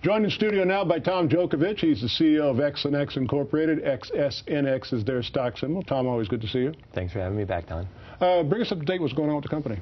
Joined in studio now by Tom Djokovic. He's the CEO of XsunX Incorporated. XSNX is their stock symbol. Tom, always good to see you. Thanks for having me back, Don. Bring us up to date what's going on with the company.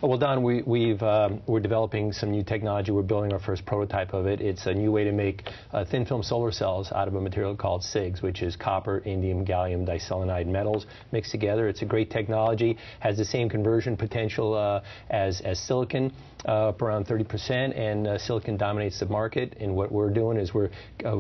Well, Don, we're developing some new technology. We're building our first prototype of it. It's a new way to make thin film solar cells out of a material called CIGS, which is copper, indium, gallium, diselenide metals mixed together. It's a great technology, has the same conversion potential as silicon, up around 30%, and silicon dominates the market. And what we're doing is we're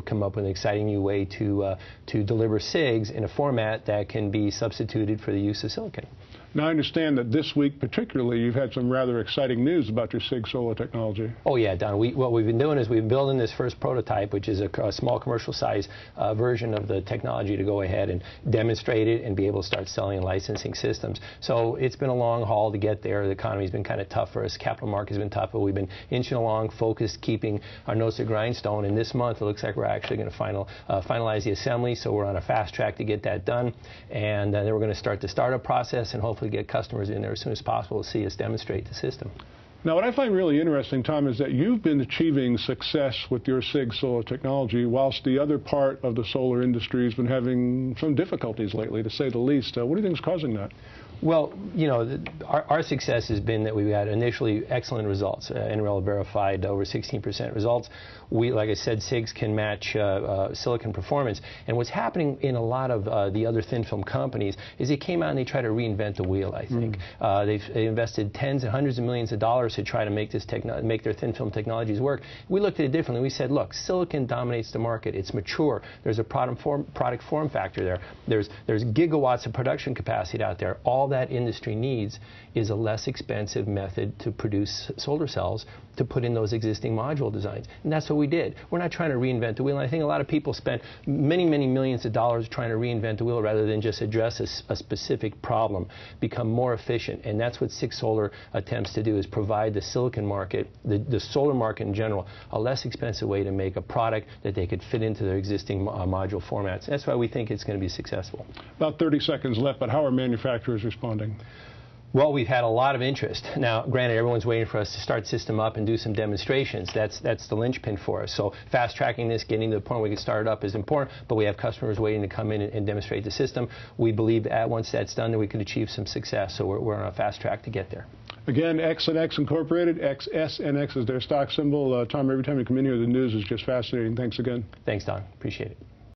come up with an exciting new way to deliver CIGS in a format that can be substituted for the use of silicon. Now, I understand that this week particularly you've had some rather exciting news about your CIGSolar technology. Oh, yeah, Don. What we've been doing is we've been building this first prototype, which is a small commercial size version of the technology to go ahead and demonstrate it and be able to start selling and licensing systems. So it's been a long haul to get there. The economy's been kind of tough for us. Capital markets have been tough, but we've been inching along, focused, keeping our nose to the grindstone. And this month it looks like we're actually going to finalize the assembly, so we're on a fast track to get that done. And then we're going to start the startup process and hopefully get customers in there as soon as possible to see us demonstrate the system. Now, what I find really interesting, Tom, is that you've been achieving success with your CIGSolar technology, whilst the other part of the solar industry has been having some difficulties lately, to say the least. What do you think is causing that? Well, you know, our success has been that we've had initially excellent results. NREL verified over 16% results. Like I said, CIGS can match silicon performance. And what's happening in a lot of the other thin film companies is they came out and they try to reinvent the wheel, I think. They've invested tens and hundreds of millions of dollars to try to make their thin film technologies work. We looked at it differently. We said, look, silicon dominates the market. It's mature. There's a product form factor there. There's gigawatts of production capacity out there. All that industry needs is a less expensive method to produce solar cells to put in those existing module designs. And that's what we did. We're not trying to reinvent the wheel. And I think a lot of people spent many, many millions of dollars trying to reinvent the wheel rather than just address a specific problem, become more efficient. And that's what CIGSolar attempts to do, is provide the silicon market, the solar market in general, a less expensive way to make a product that they could fit into their existing module formats. That's why we think it's going to be successful. About 30 seconds left, but how are manufacturers responding? Well, we've had a lot of interest. Now, granted, everyone's waiting for us to start system up and do some demonstrations. That's the linchpin for us. So fast tracking this, getting to the point where we can start it up is important, but we have customers waiting to come in and demonstrate the system. We believe that once that's done, that we could achieve some success. So we're on a fast track to get there. Again, XsunX Incorporated, XSNX is their stock symbol. Tom, every time you come in here, the news is just fascinating. Thanks again. Thanks, Don. Appreciate it.